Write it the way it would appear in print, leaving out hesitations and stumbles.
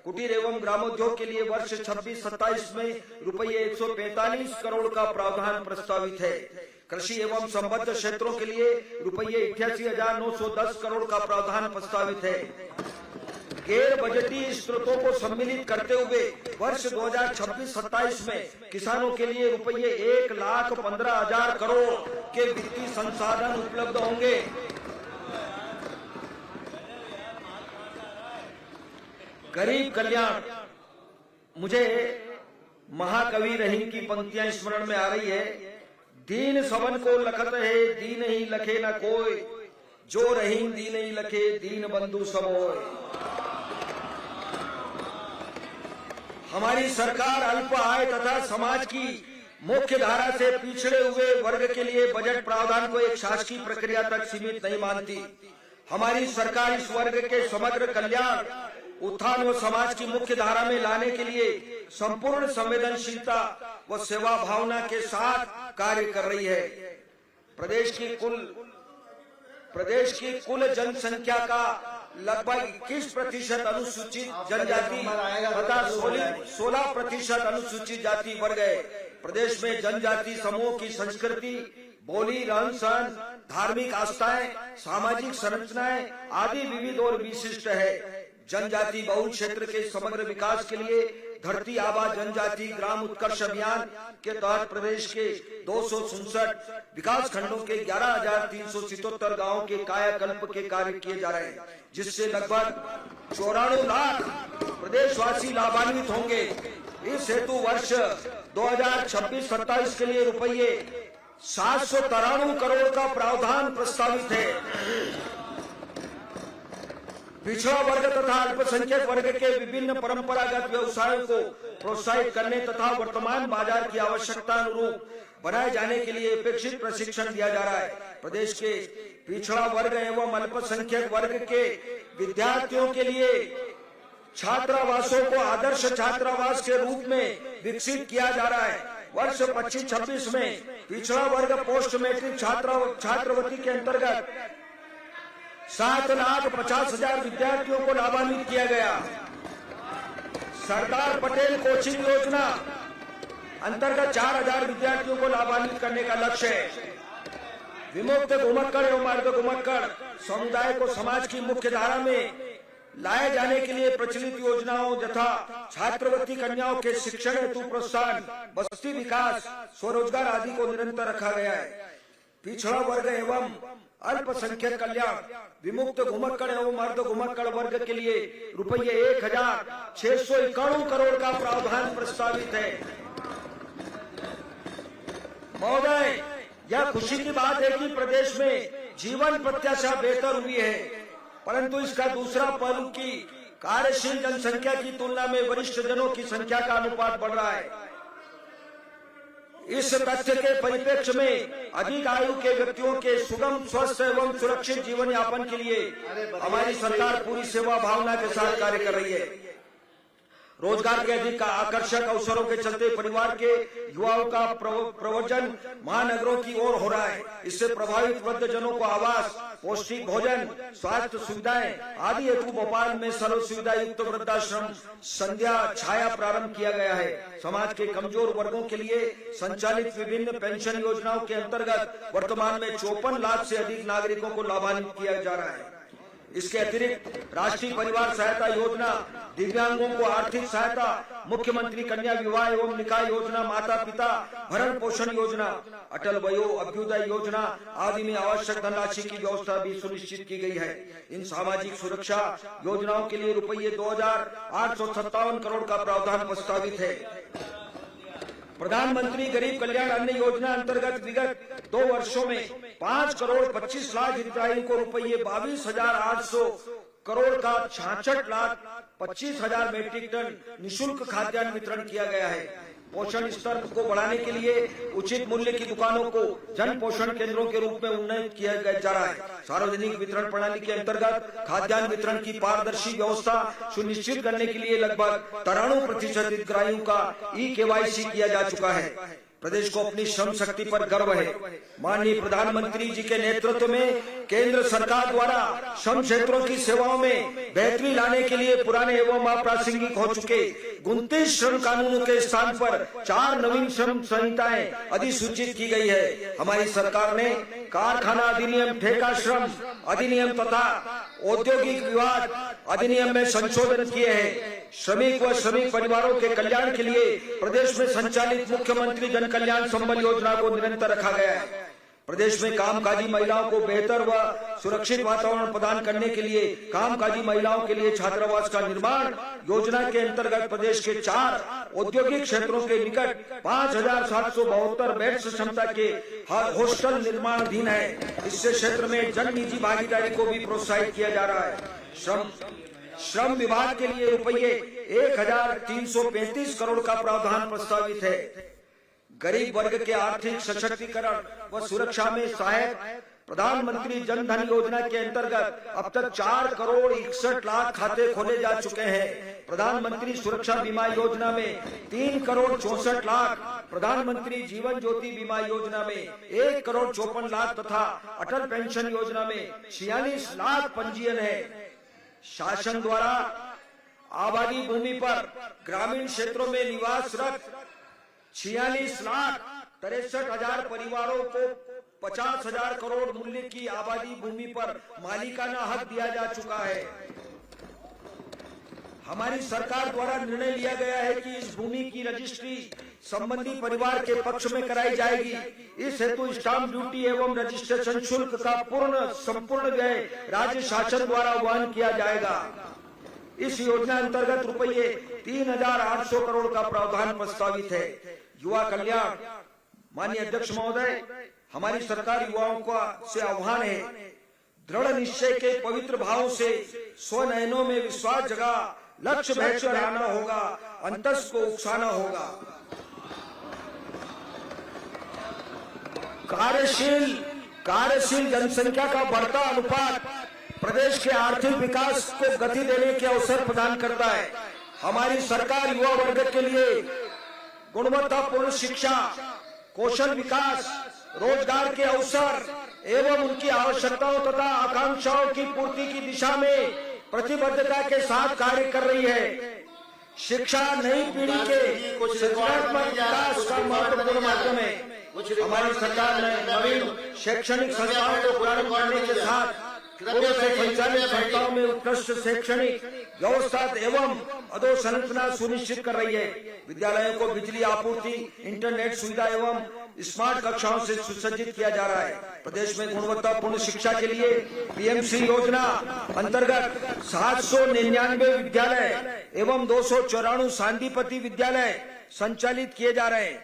कुटीर एवं ग्रामोद्योग के लिए वर्ष 26-27 में रुपये 145 करोड़ का प्रावधान प्रस्तावित है। कृषि एवं संबद्ध क्षेत्रों के लिए रुपये 88,910 करोड़ का प्रावधान प्रस्तावित है। गैर बजटीय स्रोतों को सम्मिलित करते हुए वर्ष 2026-27 में किसानों के लिए रुपये 1,15,000 करोड़ के वित्तीय संसाधन उपलब्ध होंगे। गरीब कल्याण, मुझे महाकवि रहीम की पंक्तियां स्मरण में आ रही है। दीन सबन को लखत है, दीन ही लखे न कोई, जो रहीम दीन ही लखे, दीन बंधु सब होय। हमारी सरकार अल्प आय तथा समाज की मुख्य धारा से पिछड़े हुए वर्ग के लिए बजट प्रावधान को एक शासकीय प्रक्रिया तक सीमित नहीं मानती। हमारी सरकार इस वर्ग के समग्र कल्याण, उत्थान व समाज की मुख्य धारा में लाने के लिए संपूर्ण संवेदनशीलता व सेवा भावना के साथ कार्य कर रही है। प्रदेश की कुल जनसंख्या का लगभग 21% अनुसूचित जनजाति तथा 16% अनुसूचित जाति वर्ग है। प्रदेश में जनजाति समूह की संस्कृति, बोली, रहन सहन, धार्मिक आस्थाएं, सामाजिक संरचनाएं आदि विविध और विशिष्ट है। जनजाति बहुल क्षेत्र के समग्र विकास के लिए धरती आबा जनजाति ग्राम उत्कर्ष अभियान के तहत प्रदेश के 267 विकास खंडों के 11,377 गाँव के कायाकल्प के कार्य किए जा रहे हैं, जिससे लगभग 94 लाख प्रदेशवासी लाभान्वित होंगे। इस हेतु वर्ष 2026-27 के लिए रुपये 793 करोड़ का प्रावधान प्रस्तावित है। पिछड़ा वर्ग तथा अल्पसंख्यक वर्ग के विभिन्न परंपरागत व्यवसायों को प्रोत्साहित करने तथा वर्तमान बाजार की आवश्यकता अनुरूप बनाए जाने के लिए अपेक्षित प्रशिक्षण दिया जा रहा है। प्रदेश के पिछड़ा वर्ग एवं अल्पसंख्यक वर्ग के विद्यार्थियों के लिए छात्रावासों को आदर्श छात्रावास के रूप में विकसित किया जा रहा है। वर्ष 25-26 में पिछड़ा वर्ग पोस्ट मैट्रिक छात्रवृत्ति के अंतर्गत 7,50,000 विद्यार्थियों को लाभान्वित किया गया। सरदार पटेल कोचिंग योजना अंतर्गत 4,000 विद्यार्थियों को लाभान्वित करने का लक्ष्य है। विमुक्त घुमक्कड़ एवं अर्ध घुमक्कड़ समुदाय को समाज की मुख्य धारा में लाए जाने के लिए प्रचलित योजनाओं तथा छात्रवृत्ति कन्याओं के शिक्षण हेतु प्रोत्साहन, बस्ती विकास, स्वरोजगार आदि को निरंतर रखा गया है। पिछड़ा वर्ग एवं अल्पसंख्यक कल्याण, विमुक्त घुमक्कड़ एवं अर्ध घुमक्कड़ वर्ग के लिए रुपये 1,691 करोड़ का प्रावधान प्रस्तावित है। महोदय, यह खुशी की बात है कि प्रदेश में जीवन प्रत्याशा बेहतर हुई है, परंतु इसका दूसरा पहलू की कार्यशील जनसंख्या की तुलना में वरिष्ठ जनों की संख्या का अनुपात बढ़ रहा है। इस तथ्य के परिप्रेक्ष्य में अधिक आयु के व्यक्तियों के सुगम, स्वस्थ एवं सुरक्षित जीवन यापन के लिए हमारी सरकार पूरी सेवा भावना के साथ कार्य कर रही है। रोजगार के अधिक आकर्षक अवसरों के चलते परिवार के युवाओं का प्रवजन महानगरों की ओर हो रहा है। इससे प्रभावित वृद्धजनों को आवास, पौष्टिक भोजन, स्वास्थ्य सुविधाएं आदि हेतु भोपाल में सर्व सुविधा युक्त वृद्धाश्रम संध्या छाया प्रारंभ किया गया है। समाज के कमजोर वर्गों के लिए संचालित विभिन्न पेंशन योजनाओं के अंतर्गत वर्तमान में 54 लाख से अधिक नागरिकों को लाभान्वित किया जा रहा है। इसके अतिरिक्त राष्ट्रीय परिवार सहायता योजना, दिव्यांगों को आर्थिक सहायता, मुख्यमंत्री कन्या विवाह एवं निकाह योजना, माता पिता भरण पोषण योजना, अटल वयो अभ्युदय योजना आदि में आवश्यक धनराशि की व्यवस्था भी सुनिश्चित की गई है। इन सामाजिक सुरक्षा योजनाओं के लिए रुपये 2,857 करोड़ का प्रावधान प्रस्तावित है। प्रधानमंत्री गरीब कल्याण अन्न योजना अंतर्गत विगत 2 वर्षों में 5 करोड़ 25 लाख हितग्राहियों को रुपये 22,800 करोड़ का 66,25,000 मीट्रिक टन निःशुल्क खाद्यान्न वितरण किया गया है। पोषण स्तर को बढ़ाने के लिए उचित मूल्य की दुकानों को जन पोषण केंद्रों के रूप में उन्नत किया जा रहा है। सार्वजनिक वितरण प्रणाली के अंतर्गत खाद्यान्न वितरण की पारदर्शी व्यवस्था सुनिश्चित करने के लिए लगभग 93% हितग्राहियों का ई-KYC किया जा चुका है। प्रदेश को अपनी श्रम शक्ति पर गर्व है। माननीय प्रधानमंत्री जी के नेतृत्व में केंद्र सरकार द्वारा श्रम क्षेत्रों की सेवाओं में बेहतरी लाने के लिए पुराने एवं अप्रासंगिक हो चुके 29 श्रम कानूनों के स्थान पर 4 नवीन श्रम संहिताएं अधिसूचित की गई है। हमारी सरकार ने कारखाना अधिनियम, ठेका श्रम अधिनियम तथा औद्योगिक विवाद अधिनियम में संशोधन किए हैं। श्रमिक व श्रमिक परिवारों के कल्याण के लिए प्रदेश में संचालित मुख्यमंत्री जन कल्याण संबल योजना को निरंतर रखा गया है। प्रदेश में कामकाजी महिलाओं को बेहतर व सुरक्षित वातावरण प्रदान करने के लिए कामकाजी महिलाओं के लिए छात्रावास का निर्माण योजना के अंतर्गत प्रदेश के 4 औद्योगिक क्षेत्रों के निकट 5,772 बेड्स क्षमता के हॉस्टल निर्माणाधीन है। इससे क्षेत्र में जन निजी भागीदारी को भी प्रोत्साहित किया जा रहा है। श्रम विभाग के लिए रुपये 1,335 करोड़ का प्रावधान प्रस्तावित है। गरीब वर्ग के आर्थिक सशक्तिकरण व सुरक्षा में सहायक प्रधानमंत्री जन धन योजना के अंतर्गत अब तक 4 करोड़ 61 लाख खाते खोले जा चुके हैं। प्रधानमंत्री सुरक्षा बीमा योजना में 3 करोड़ 64 लाख, प्रधानमंत्री जीवन ज्योति बीमा योजना में 1 करोड़ 54 लाख तथा अटल पेंशन योजना में 46 लाख पंजीयन है। शासन द्वारा आबादी भूमि पर ग्रामीण क्षेत्रों में निवासरत 46,63,हजार परिवारों को 50,000 करोड़ मूल्य की आबादी भूमि पर मालिकाना हक दिया जा चुका है। हमारी सरकार द्वारा निर्णय लिया गया है कि इस भूमि की रजिस्ट्री संबंधी परिवार के पक्ष में कराई जाएगी। इस हेतु स्टाम्प ड्यूटी एवं रजिस्ट्रेशन शुल्क का संपूर्ण व्यय राज्य शासन द्वारा वहन किया जाएगा। इस योजना अंतर्गत रुपये 3,800 करोड़ का प्रावधान प्रस्तावित है। युवा कल्याण, माननीय अध्यक्ष महोदय, हमारी सरकार युवाओं का से आह्वान है, दृढ़ निश्चय के पवित्र भाव से स्वनयनों में विश्वास जगा, लक्ष्य बेहतर आना होगा, अंतस को उकसाना होगा। कार्यशील जनसंख्या का बढ़ता अनुपात प्रदेश के आर्थिक विकास को गति देने के अवसर प्रदान करता है। हमारी सरकार युवा वर्ग के लिए गुणवत्तापूर्ण शिक्षा, कौशल विकास, रोजगार के अवसर एवं उनकी आवश्यकताओं तथा आकांक्षाओं की पूर्ति की दिशा में प्रतिबद्धता के साथ कार्य कर रही है। शिक्षा नई पीढ़ी के सृजनात्मक विकास का महत्वपूर्ण माध्यम है। हमारी सरकार ने नवीन शैक्षणिक संस्थाओं को प्रारंभ करने के साथ पूर्व से संचालित संस्थाओं में उत्कृष्ट शैक्षणिक व्यवस्था एवं अधोसंरचना सुनिश्चित कर रही है। विद्यालयों को बिजली आपूर्ति, इंटरनेट सुविधा एवं स्मार्ट कक्षाओं से सुसज्जित किया जा रहा है। प्रदेश में गुणवत्तापूर्ण शिक्षा के लिए पीएमसी योजना अंतर्गत 799 विद्यालय एवं 294 सांदीपति विद्यालय संचालित किए जा रहे हैं।